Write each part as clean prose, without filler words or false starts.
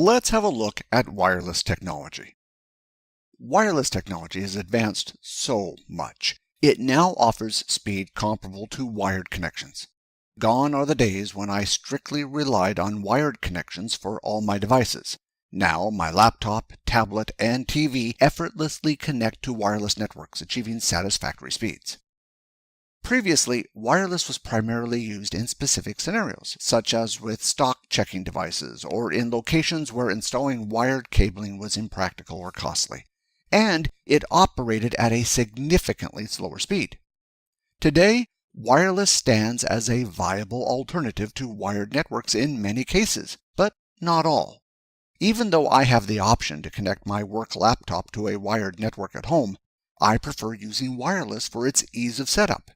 Let's have a look at wireless technology. Wireless technology has advanced so much. It now offers speed comparable to wired connections. Gone are the days when I strictly relied on wired connections for all my devices. Now my laptop, tablet, and TV effortlessly connect to wireless networks, achieving satisfactory speeds. Previously, wireless was primarily used in specific scenarios, such as with stock checking devices or in locations where installing wired cabling was impractical or costly, and it operated at a significantly slower speed. Today, wireless stands as a viable alternative to wired networks in many cases, but not all. Even though I have the option to connect my work laptop to a wired network at home, I prefer using wireless for its ease of setup.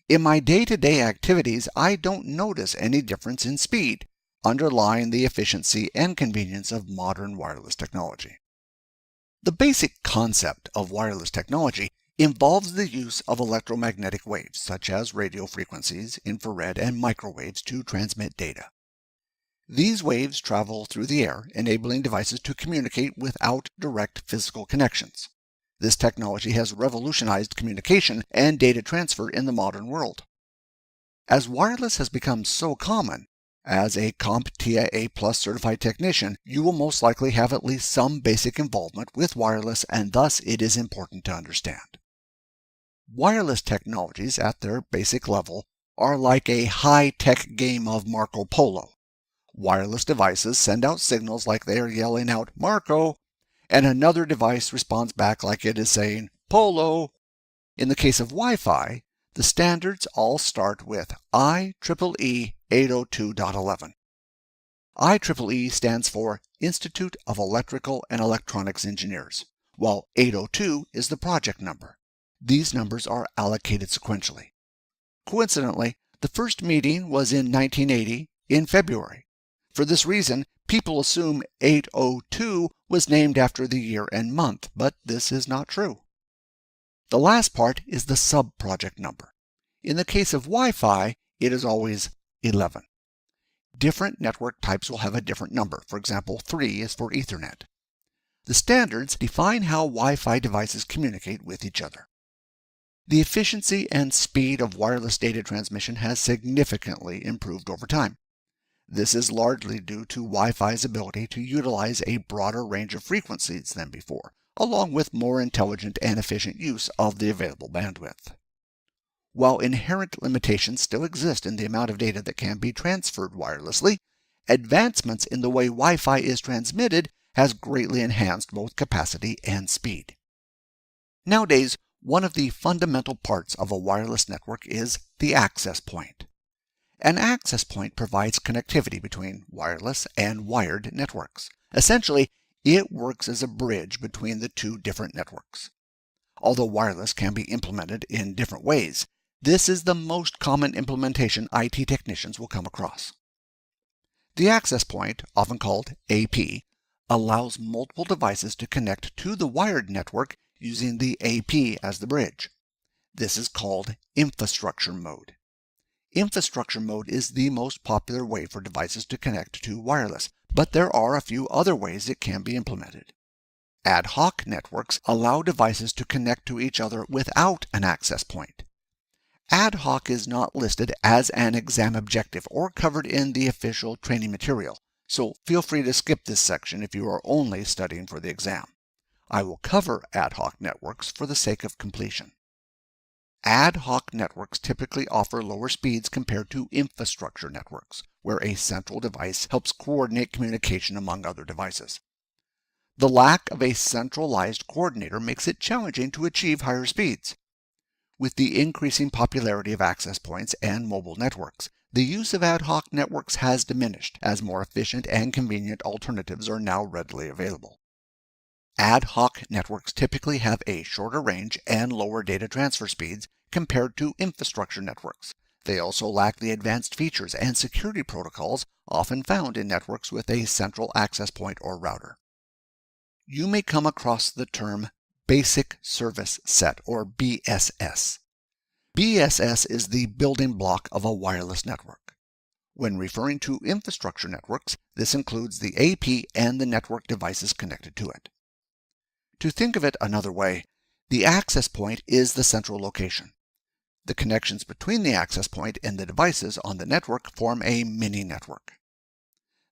In my day-to-day activities, I don't notice any difference in speed, underlying the efficiency and convenience of modern wireless technology. The basic concept of wireless technology involves the use of electromagnetic waves, such as radio frequencies, infrared, and microwaves to transmit data. These waves travel through the air, enabling devices to communicate without direct physical connections. This technology has revolutionized communication and data transfer in the modern world. As wireless has become so common, as a CompTIA A+ certified technician, you will most likely have at least some basic involvement with wireless, and thus it is important to understand. Wireless technologies at their basic level are like a high-tech game of Marco Polo. Wireless devices send out signals like they are yelling out, "Marco!" and another device responds back like it is saying, "Polo." In the case of Wi-Fi, the standards all start with IEEE 802.11. IEEE stands for Institute of Electrical and Electronics Engineers, while 802 is the project number. These numbers are allocated sequentially. Coincidentally, the first meeting was in 1980 in February. For this reason, people assume 802 was named after the year and month, but this is not true. The last part is the sub-project number. In the case of Wi-Fi, it is always 11. Different network types will have a different number. For example, 3 is for Ethernet. The standards define how Wi-Fi devices communicate with each other. The efficiency and speed of wireless data transmission has significantly improved over time. This is largely due to Wi-Fi's ability to utilize a broader range of frequencies than before, along with more intelligent and efficient use of the available bandwidth. While inherent limitations still exist in the amount of data that can be transferred wirelessly, advancements in the way Wi-Fi is transmitted has greatly enhanced both capacity and speed. Nowadays, one of the fundamental parts of a wireless network is the access point. An access point provides connectivity between wireless and wired networks. Essentially, it works as a bridge between the two different networks. Although wireless can be implemented in different ways, this is the most common implementation IT technicians will come across. The access point, often called AP, allows multiple devices to connect to the wired network using the AP as the bridge. This is called infrastructure mode. Infrastructure mode is the most popular way for devices to connect to wireless, but there are a few other ways it can be implemented. Ad hoc networks allow devices to connect to each other without an access point. Ad hoc is not listed as an exam objective or covered in the official training material, so feel free to skip this section if you are only studying for the exam. I will cover ad hoc networks for the sake of completion. Ad hoc networks typically offer lower speeds compared to infrastructure networks, where a central device helps coordinate communication among other devices. The lack of a centralized coordinator makes it challenging to achieve higher speeds. With the increasing popularity of access points and mobile networks, the use of ad hoc networks has diminished as more efficient and convenient alternatives are now readily available. Ad hoc networks typically have a shorter range and lower data transfer speeds compared to infrastructure networks. They also lack the advanced features and security protocols often found in networks with a central access point or router. You may come across the term Basic Service Set, or BSS. BSS is the building block of a wireless network. When referring to infrastructure networks, this includes the AP and the network devices connected to it. To think of it another way, the access point is the central location. The connections between the access point and the devices on the network form a mini-network.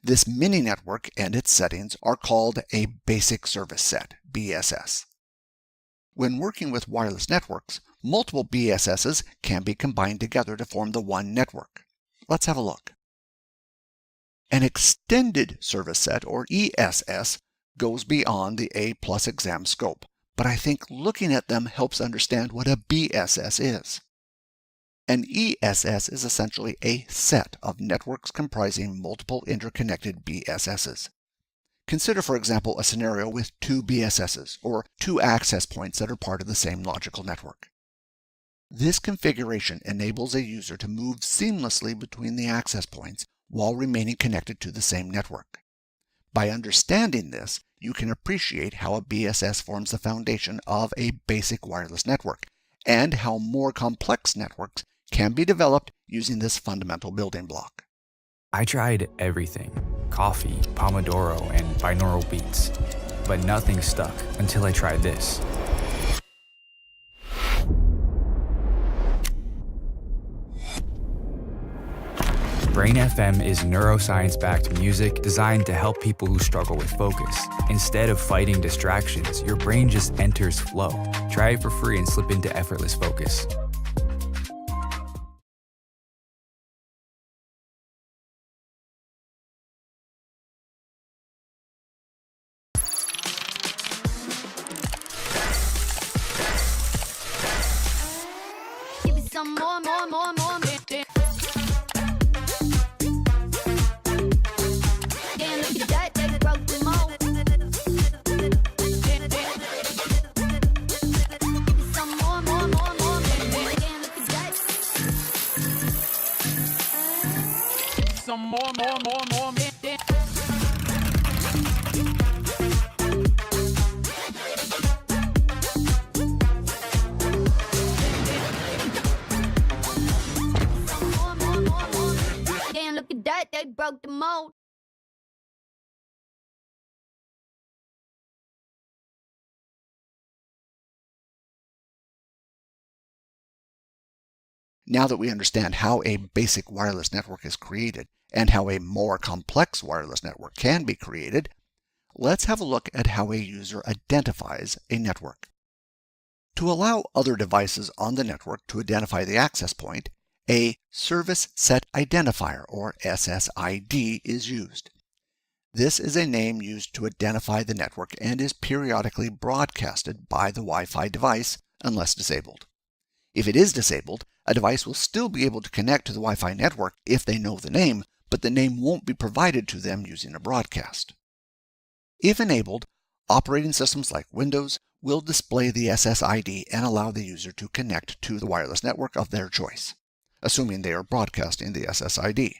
This mini-network and its settings are called a basic service set, BSS. When working with wireless networks, multiple BSSs can be combined together to form the one network. Let's have a look. An extended service set, or ESS, goes beyond the A+ exam scope, but I think looking at them helps understand what a BSS is. An ESS is essentially a set of networks comprising multiple interconnected BSSs. Consider, for example, a scenario with two BSSs, or two access points that are part of the same logical network. This configuration enables a user to move seamlessly between the access points while remaining connected to the same network. By understanding this, you can appreciate how a BSS forms the foundation of a basic wireless network, and how more complex networks can be developed using this fundamental building block. I tried everything: coffee, Pomodoro, and binaural beats, but nothing stuck until I tried this. Brain FM is neuroscience-backed music designed to help people who struggle with focus. Instead of fighting distractions, your brain just enters flow. Try it for free and slip into effortless focus. Give me some more. Damn, look at that, they broke the mold. Give me some more. Damn, look at that. Some more. Damn, look at that, they broke the mold. Now that we understand how a basic wireless network is created and how a more complex wireless network can be created, let's have a look at how a user identifies a network. To allow other devices on the network to identify the access point, a Service Set Identifier, or SSID, is used. This is a name used to identify the network and is periodically broadcasted by the Wi-Fi device unless disabled. If it is disabled, a device will still be able to connect to the Wi-Fi network if they know the name, but the name won't be provided to them using a broadcast. If enabled, operating systems like Windows will display the SSID and allow the user to connect to the wireless network of their choice, assuming they are broadcasting the SSID.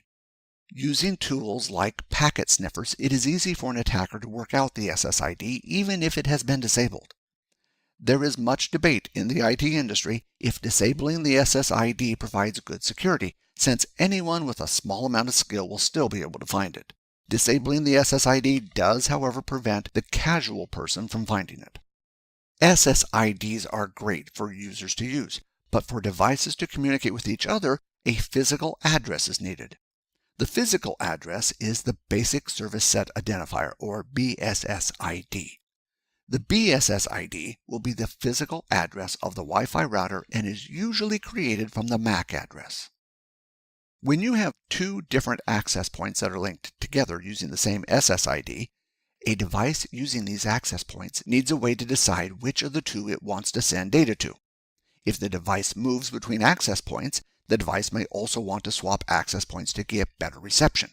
Using tools like packet sniffers, it is easy for an attacker to work out the SSID even if it has been disabled. There is much debate in the IT industry if disabling the SSID provides good security, since anyone with a small amount of skill will still be able to find it. Disabling the SSID does, however, prevent the casual person from finding it. SSIDs are great for users to use, but for devices to communicate with each other, a physical address is needed. The physical address is the Basic Service Set Identifier, or BSSID. The BSSID will be the physical address of the Wi-Fi router and is usually created from the MAC address. When you have two different access points that are linked together using the same SSID, a device using these access points needs a way to decide which of the two it wants to send data to. If the device moves between access points, the device may also want to swap access points to get better reception.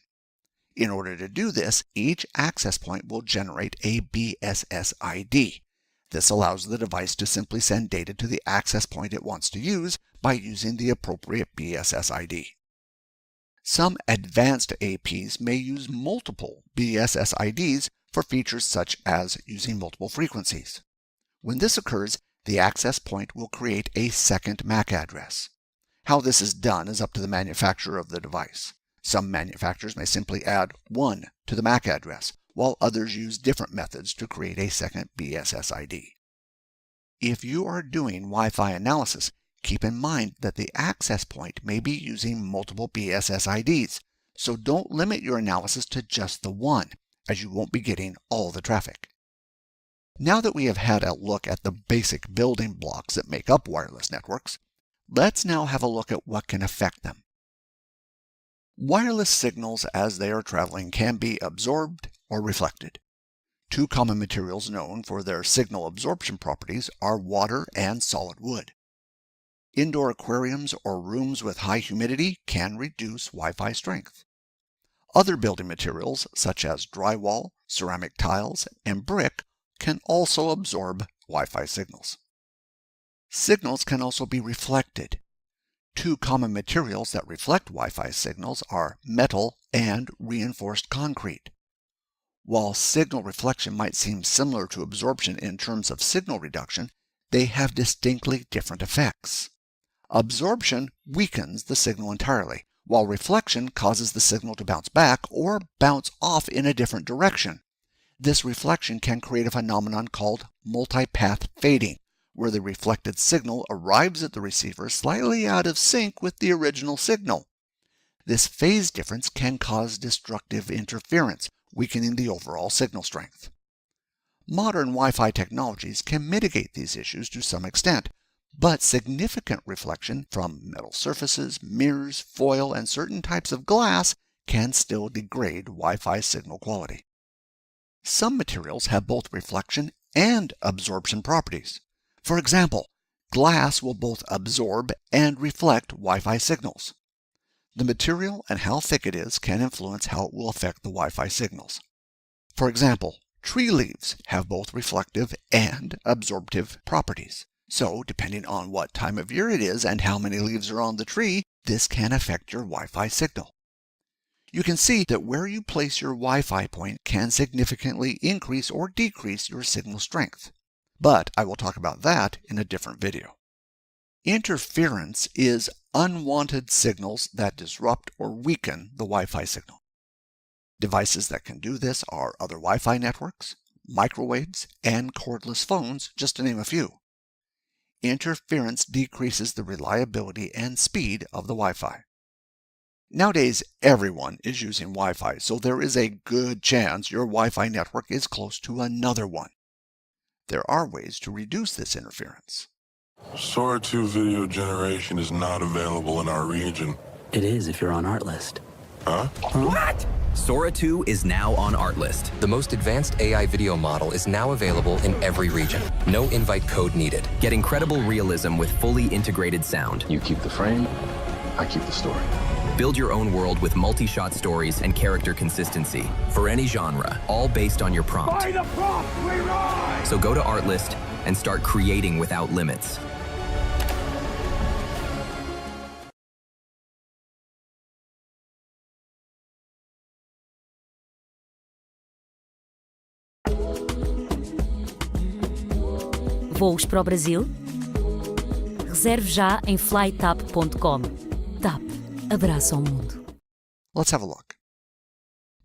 In order to do this, each access point will generate a BSSID. This allows the device to simply send data to the access point it wants to use by using the appropriate BSSID. Some advanced APs may use multiple BSSIDs for features such as using multiple frequencies. When this occurs, the access point will create a second MAC address. How this is done is up to the manufacturer of the device. Some manufacturers may simply add 1 to the MAC address, while others use different methods to create a second BSS ID. If you are doing Wi-Fi analysis, keep in mind that the access point may be using multiple BSS IDs, so don't limit your analysis to just the one, as you won't be getting all the traffic. Now that we have had a look at the basic building blocks that make up wireless networks, let's now have a look at what can affect them. Wireless signals as they are traveling can be absorbed or reflected. Two common materials known for their signal absorption properties are water and solid wood. Indoor aquariums or rooms with high humidity can reduce Wi-Fi strength. Other building materials, such as drywall, ceramic tiles, and brick, can also absorb Wi-Fi signals. Signals can also be reflected. Two common materials that reflect Wi-Fi signals are metal and reinforced concrete. While signal reflection might seem similar to absorption in terms of signal reduction, they have distinctly different effects. Absorption weakens the signal entirely, while reflection causes the signal to bounce back or bounce off in a different direction. This reflection can create a phenomenon called multipath fading, where the reflected signal arrives at the receiver slightly out of sync with the original signal. This phase difference can cause destructive interference, weakening the overall signal strength. Modern Wi-Fi technologies can mitigate these issues to some extent, but significant reflection from metal surfaces, mirrors, foil, and certain types of glass can still degrade Wi-Fi signal quality. Some materials have both reflection and absorption properties. For example, glass will both absorb and reflect Wi-Fi signals. The material and how thick it is can influence how it will affect the Wi-Fi signals. For example, tree leaves have both reflective and absorptive properties. So, depending on what time of year it is and how many leaves are on the tree, this can affect your Wi-Fi signal. You can see that where you place your Wi-Fi point can significantly increase or decrease your signal strength. But I will talk about that in a different video. Interference is unwanted signals that disrupt or weaken the Wi-Fi signal. Devices that can do this are other Wi-Fi networks, microwaves, and cordless phones, just to name a few. Interference decreases the reliability and speed of the Wi-Fi. Nowadays, everyone is using Wi-Fi, so there is a good chance your Wi-Fi network is close to another one. There are ways to reduce this interference. Sora 2 video generation is not available in our region. It is if you're on Artlist. Huh? What? Sora 2 is now on Artlist. The most advanced AI video model is now available in every region. No invite code needed. Get incredible realism with fully integrated sound. You keep the frame, I keep the story. Build your own world with multi-shot stories and character consistency for any genre, all based on your prompt. By the prompt, we rise! So go to Artlist and start creating without limits. Voos para o Brasil? Reserve já em flytap.com. TAP. Abraça ao mundo. Let's have a look.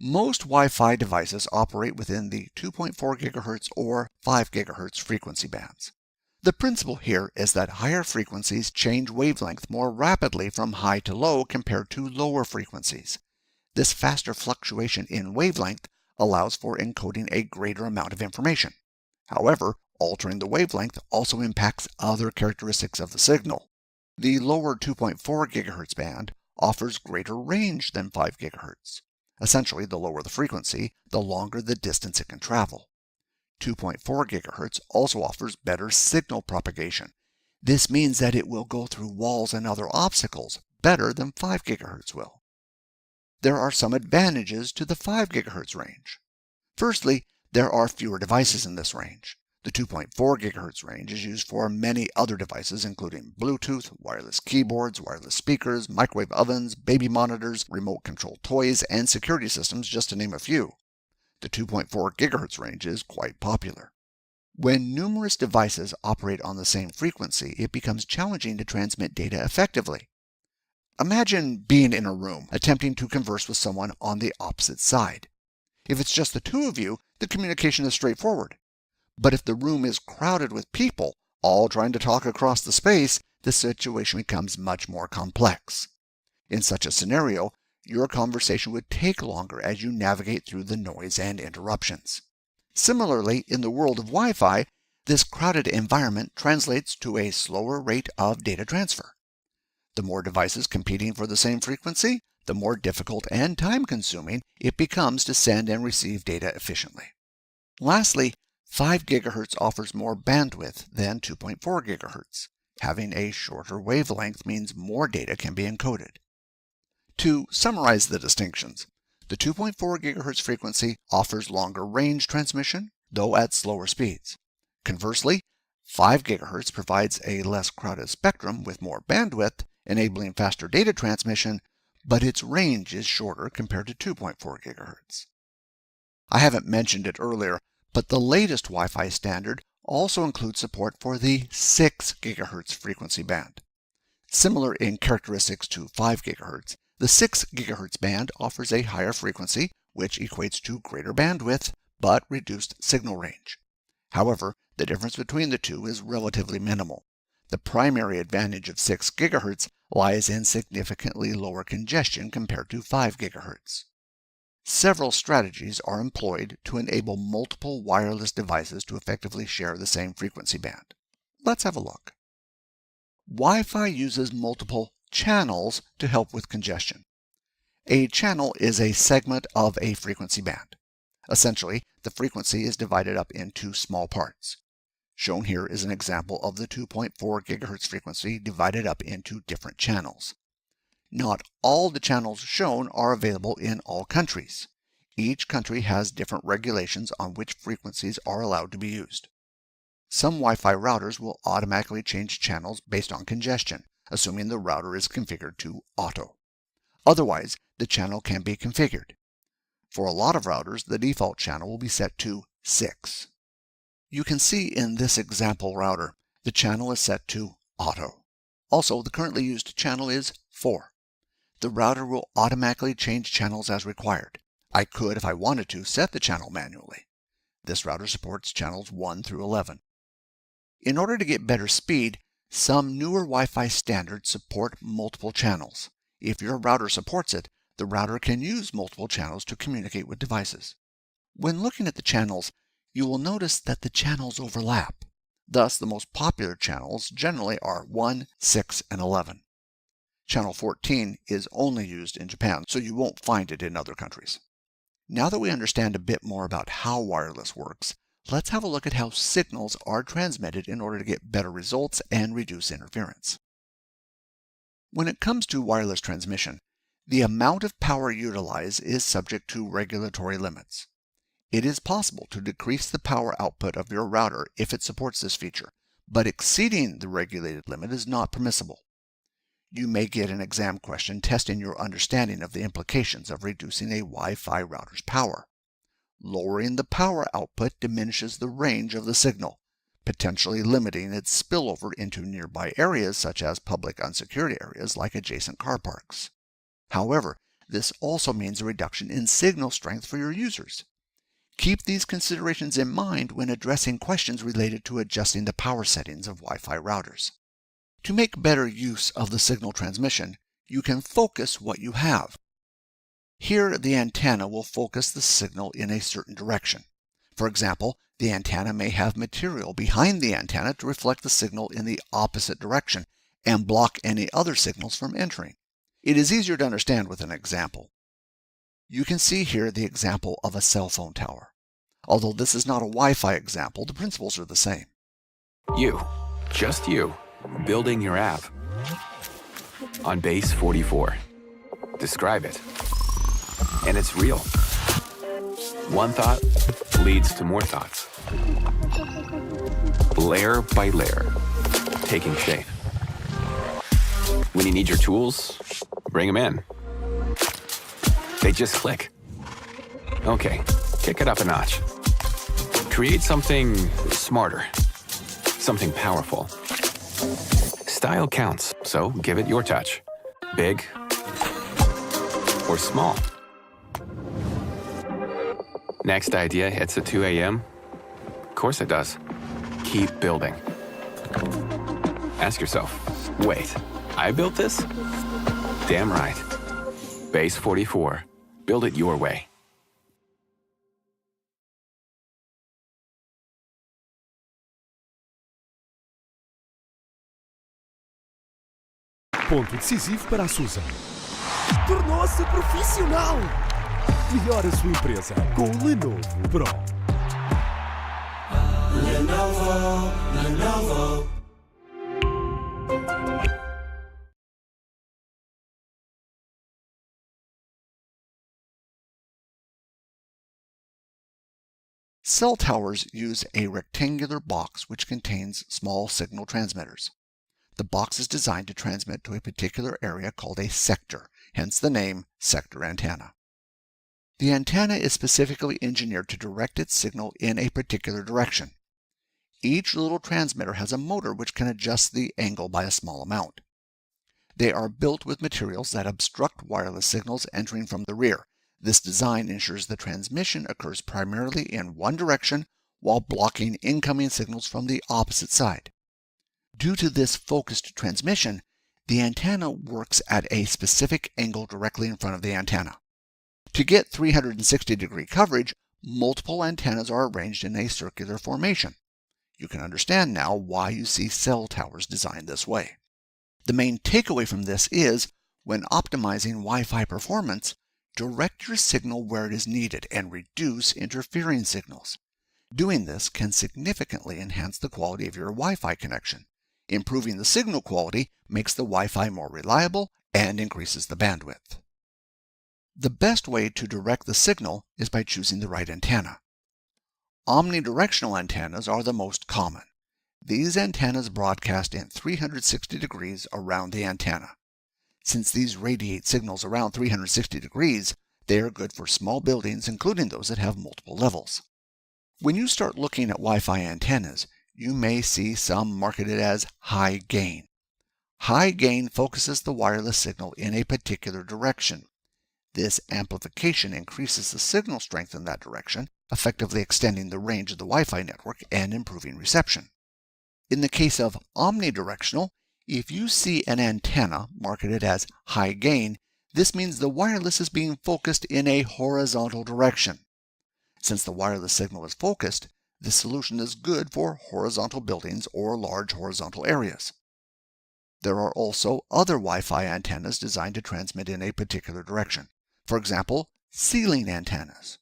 Most Wi-Fi devices operate within the 2.4 GHz or 5 GHz frequency bands. The principle here is that higher frequencies change wavelength more rapidly from high to low compared to lower frequencies. This faster fluctuation in wavelength allows for encoding a greater amount of information. However, altering the wavelength also impacts other characteristics of the signal. The lower 2.4 GHz band offers greater range than 5 GHz. Essentially, the lower the frequency, the longer the distance it can travel. 2.4 GHz also offers better signal propagation. This means that it will go through walls and other obstacles better than 5 GHz will. There are some advantages to the 5 GHz range. Firstly, there are fewer devices in this range. The 2.4 GHz range is used for many other devices including Bluetooth, wireless keyboards, wireless speakers, microwave ovens, baby monitors, remote control toys, and security systems, just to name a few. The 2.4 GHz range is quite popular. When numerous devices operate on the same frequency, it becomes challenging to transmit data effectively. Imagine being in a room, attempting to converse with someone on the opposite side. If it's just the two of you, the communication is straightforward. But if the room is crowded with people, all trying to talk across the space, the situation becomes much more complex. In such a scenario, your conversation would take longer as you navigate through the noise and interruptions. Similarly, in the world of Wi-Fi, this crowded environment translates to a slower rate of data transfer. The more devices competing for the same frequency, the more difficult and time-consuming it becomes to send and receive data efficiently. Lastly, 5 GHz offers more bandwidth than 2.4 GHz. Having a shorter wavelength means more data can be encoded. To summarize the distinctions, the 2.4 GHz frequency offers longer range transmission, though at slower speeds. Conversely, 5 GHz provides a less crowded spectrum with more bandwidth, enabling faster data transmission, but its range is shorter compared to 2.4 GHz. I haven't mentioned it earlier, but the latest Wi-Fi standard also includes support for the 6 GHz frequency band. Similar in characteristics to 5 GHz, the 6 GHz band offers a higher frequency, which equates to greater bandwidth, but reduced signal range. However, the difference between the two is relatively minimal. The primary advantage of 6 GHz lies in significantly lower congestion compared to 5 GHz. Several strategies are employed to enable multiple wireless devices to effectively share the same frequency band. Let's have a look. Wi-Fi uses multiple channels to help with congestion. A channel is a segment of a frequency band. Essentially, the frequency is divided up into small parts. Shown here is an example of the 2.4 GHz frequency divided up into different channels. Not all the channels shown are available in all countries. Each country has different regulations on which frequencies are allowed to be used. Some Wi-Fi routers will automatically change channels based on congestion, assuming the router is configured to auto. Otherwise, the channel can be configured. For a lot of routers, the default channel will be set to 6. You can see in this example router, the channel is set to auto. Also, the currently used channel is 4. The router will automatically change channels as required. I could, if I wanted to, set the channel manually. This router supports channels 1 through 11. In order to get better speed, some newer Wi-Fi standards support multiple channels. If your router supports it, the router can use multiple channels to communicate with devices. When looking at the channels, you will notice that the channels overlap. Thus, the most popular channels generally are 1, 6, and 11. Channel 14 is only used in Japan, so you won't find it in other countries. Now that we understand a bit more about how wireless works, let's have a look at how signals are transmitted in order to get better results and reduce interference. When it comes to wireless transmission, the amount of power utilized is subject to regulatory limits. It is possible to decrease the power output of your router if it supports this feature, but exceeding the regulated limit is not permissible. You may get an exam question testing your understanding of the implications of reducing a Wi-Fi router's power. Lowering the power output diminishes the range of the signal, potentially limiting its spillover into nearby areas such as public unsecured areas like adjacent car parks. However, this also means a reduction in signal strength for your users. Keep these considerations in mind when addressing questions related to adjusting the power settings of Wi-Fi routers. To make better use of the signal transmission, you can focus what you have. Here, the antenna will focus the signal in a certain direction. For example, the antenna may have material behind the antenna to reflect the signal in the opposite direction and block any other signals from entering. It is easier to understand with an example. You can see here the example of a cell phone tower. Although this is not a Wi-Fi example, the principles are the same. You, just you, building your app on base 44. Describe it. And it's real. One thought leads to more thoughts. Layer by layer, taking shape. When you need your tools, bring them in. They just click. Okay, kick it up a notch. Create something smarter, something powerful. Style counts, so give it your touch. Big or small? Next idea hits at 2 a.m.? Of course it does. Keep building. Ask yourself, wait, I built this? Damn right. Base 44. Build it your way. Ponto decisivo para a Susan. Tornou-se profissional! Melhora a sua empresa com o Lenovo Pro. Lenovo. Cell towers use a rectangular box which contains small signal transmitters. The box is designed to transmit to a particular area called a sector, hence the name sector antenna. The antenna is specifically engineered to direct its signal in a particular direction. Each little transmitter has a motor which can adjust the angle by a small amount. They are built with materials that obstruct wireless signals entering from the rear. This design ensures the transmission occurs primarily in one direction while blocking incoming signals from the opposite side. Due to this focused transmission, the antenna works at a specific angle directly in front of the antenna. To get 360-degree coverage, multiple antennas are arranged in a circular formation. You can understand now why you see cell towers designed this way. The main takeaway from this is, when optimizing Wi-Fi performance, direct your signal where it is needed and reduce interfering signals. Doing this can significantly enhance the quality of your Wi-Fi connection. Improving the signal quality makes the Wi-Fi more reliable and increases the bandwidth. The best way to direct the signal is by choosing the right antenna. Omnidirectional antennas are the most common. These antennas broadcast in 360 degrees around the antenna. Since these radiate signals around 360 degrees, they are good for small buildings, including those that have multiple levels. When you start looking at Wi-Fi antennas, you may see some marketed as high gain. High gain focuses the wireless signal in a particular direction. This amplification increases the signal strength in that direction, effectively extending the range of the Wi-Fi network and improving reception. In the case of omnidirectional, if you see an antenna marketed as high gain, this means the wireless is being focused in a horizontal direction. Since the wireless signal is focused, this solution is good for horizontal buildings or large horizontal areas. There are also other Wi-Fi antennas designed to transmit in a particular direction. For example, ceiling antennas.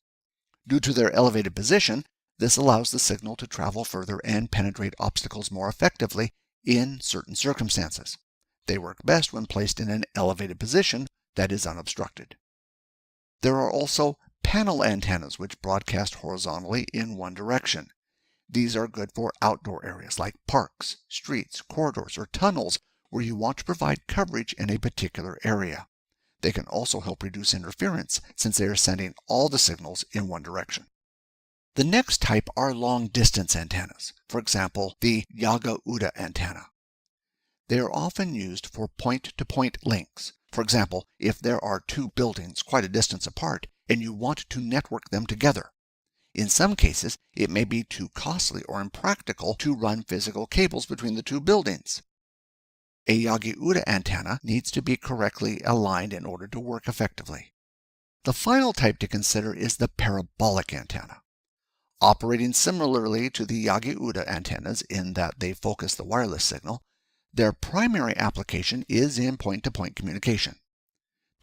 Due to their elevated position, this allows the signal to travel further and penetrate obstacles more effectively in certain circumstances. They work best when placed in an elevated position that is unobstructed. There are also panel antennas which broadcast horizontally in one direction. These are good for outdoor areas like parks, streets, corridors, or tunnels where you want to provide coverage in a particular area. They can also help reduce interference since they are sending all the signals in one direction. The next type are long-distance antennas, for example, the Yaga-Uda antenna. They are often used for point-to-point links. For example, if there are two buildings quite a distance apart and you want to network them together. In some cases, it may be too costly or impractical to run physical cables between the two buildings. A Yagi-Uda antenna needs to be correctly aligned in order to work effectively. The final type to consider is the parabolic antenna. Operating similarly to the Yagi-Uda antennas in that they focus the wireless signal, their primary application is in point-to-point communication.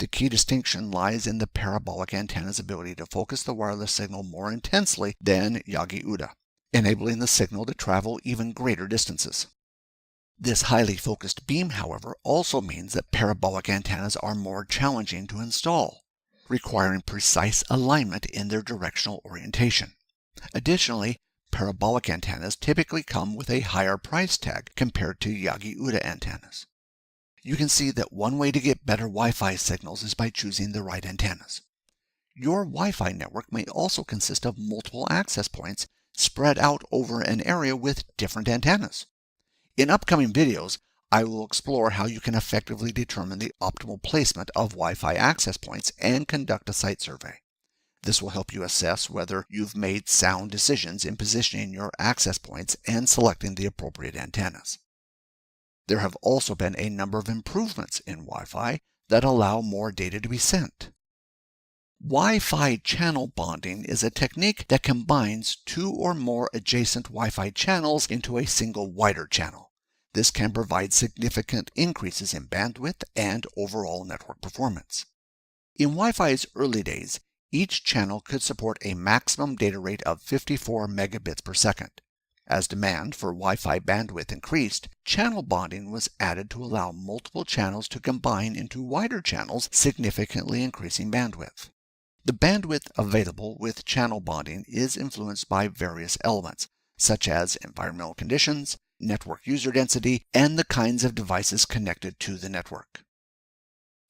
The key distinction lies in the parabolic antenna's ability to focus the wireless signal more intensely than Yagi-Uda, enabling the signal to travel even greater distances. This highly focused beam, however, also means that parabolic antennas are more challenging to install, requiring precise alignment in their directional orientation. Additionally, parabolic antennas typically come with a higher price tag compared to Yagi-Uda antennas. You can see that one way to get better Wi-Fi signals is by choosing the right antennas. Your Wi-Fi network may also consist of multiple access points spread out over an area with different antennas. In upcoming videos, I will explore how you can effectively determine the optimal placement of Wi-Fi access points and conduct a site survey. This will help you assess whether you've made sound decisions in positioning your access points and selecting the appropriate antennas. There have also been a number of improvements in Wi-Fi that allow more data to be sent. Wi-Fi channel bonding is a technique that combines two or more adjacent Wi-Fi channels into a single wider channel. This can provide significant increases in bandwidth and overall network performance. In Wi-Fi's early days, each channel could support a maximum data rate of 54 megabits per second. As demand for Wi-Fi bandwidth increased, channel bonding was added to allow multiple channels to combine into wider channels, significantly increasing bandwidth. The bandwidth available with channel bonding is influenced by various elements, such as environmental conditions, network user density, and the kinds of devices connected to the network.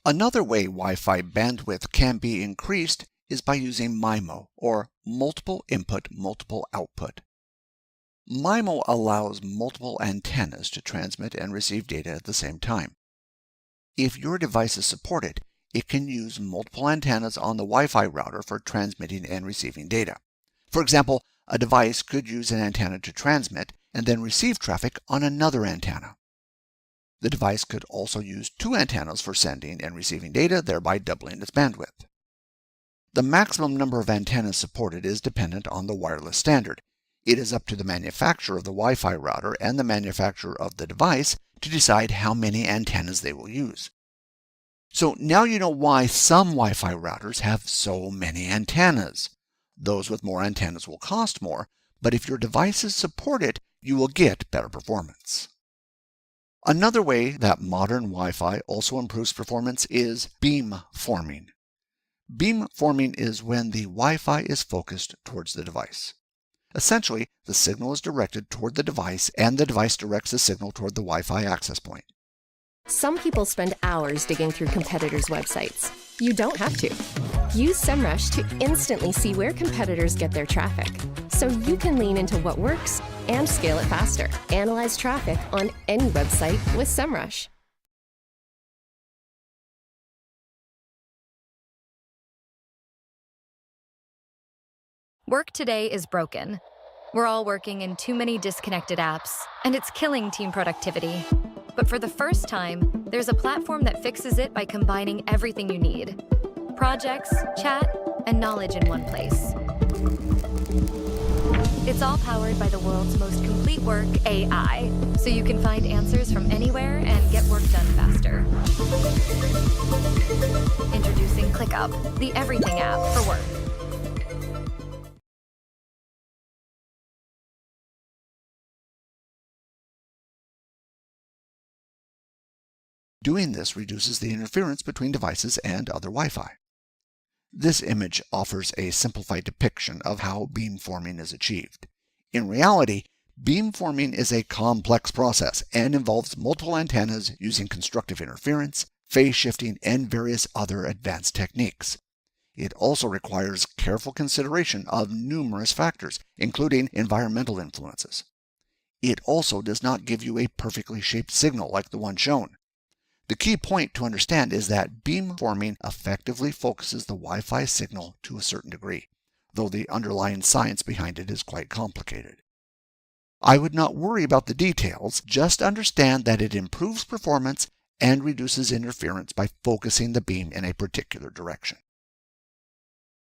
Another way Wi-Fi bandwidth can be increased is by using MIMO, or Multiple Input, Multiple Output. MIMO allows multiple antennas to transmit and receive data at the same time. If your devices support it, it can use multiple antennas on the Wi-Fi router for transmitting and receiving data. For example, a device could use an antenna to transmit and then receive traffic on another antenna. The device could also use two antennas for sending and receiving data, thereby doubling its bandwidth. The maximum number of antennas supported is dependent on the wireless standard. It is up to the manufacturer of the Wi-Fi router and the manufacturer of the device to decide how many antennas they will use. So now you know why some Wi-Fi routers have so many antennas. Those with more antennas will cost more, but if your devices support it, you will get better performance. Another way that modern Wi-Fi also improves performance is beamforming. Beamforming is when the Wi-Fi is focused towards the device. Essentially, the signal is directed toward the device and the device directs the signal toward the Wi-Fi access point. Some people spend hours digging through competitors' websites. You don't have to. Use SEMrush to instantly see where competitors get their traffic, so you can lean into what works and scale it faster. Analyze traffic on any website with SEMrush. Work today is broken. We're all working in too many disconnected apps, and it's killing team productivity. But for the first time, there's a platform that fixes it by combining everything you need: projects, chat, and knowledge in one place. It's all powered by the world's most complete work AI, so you can find answers from anywhere and get work done faster. Introducing ClickUp, the everything app for work. Doing this reduces the interference between devices and other Wi-Fi. This image offers a simplified depiction of how beamforming is achieved. In reality, beamforming is a complex process and involves multiple antennas using constructive interference, phase shifting, and various other advanced techniques. It also requires careful consideration of numerous factors, including environmental influences. It also does not give you a perfectly shaped signal like the one shown. The key point to understand is that beamforming effectively focuses the Wi-Fi signal to a certain degree, though the underlying science behind it is quite complicated. I would not worry about the details, just understand that it improves performance and reduces interference by focusing the beam in a particular direction.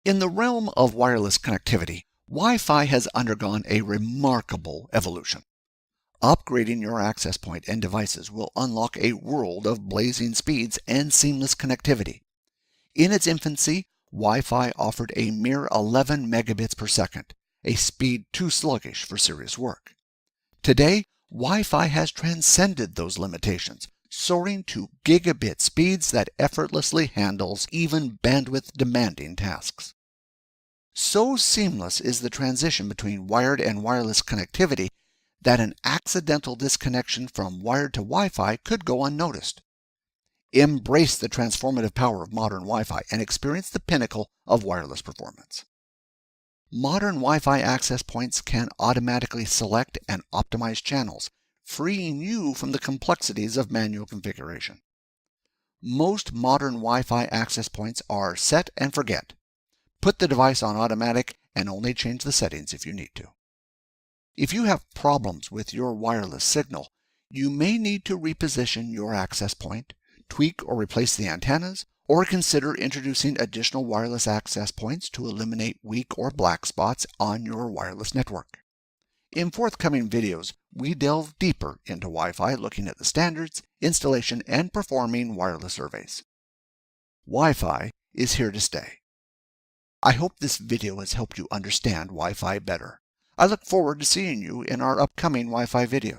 In the realm of wireless connectivity, Wi-Fi has undergone a remarkable evolution. Upgrading your access point and devices will unlock a world of blazing speeds and seamless connectivity. In its infancy, Wi-Fi offered a mere 11 megabits per second, a speed too sluggish for serious work. Today, Wi-Fi has transcended those limitations, soaring to gigabit speeds that effortlessly handles even bandwidth-demanding tasks. So seamless is the transition between wired and wireless connectivity that an accidental disconnection from wired to Wi-Fi could go unnoticed. Embrace the transformative power of modern Wi-Fi and experience the pinnacle of wireless performance. Modern Wi-Fi access points can automatically select and optimize channels, freeing you from the complexities of manual configuration. Most modern Wi-Fi access points are set and forget. Put the device on automatic and only change the settings if you need to. If you have problems with your wireless signal, you may need to reposition your access point, tweak or replace the antennas, or consider introducing additional wireless access points to eliminate weak or black spots on your wireless network. In forthcoming videos, we delve deeper into Wi-Fi, looking at the standards, installation, and performing wireless surveys. Wi-Fi is here to stay. I hope this video has helped you understand Wi-Fi better. I look forward to seeing you in our upcoming Wi-Fi video.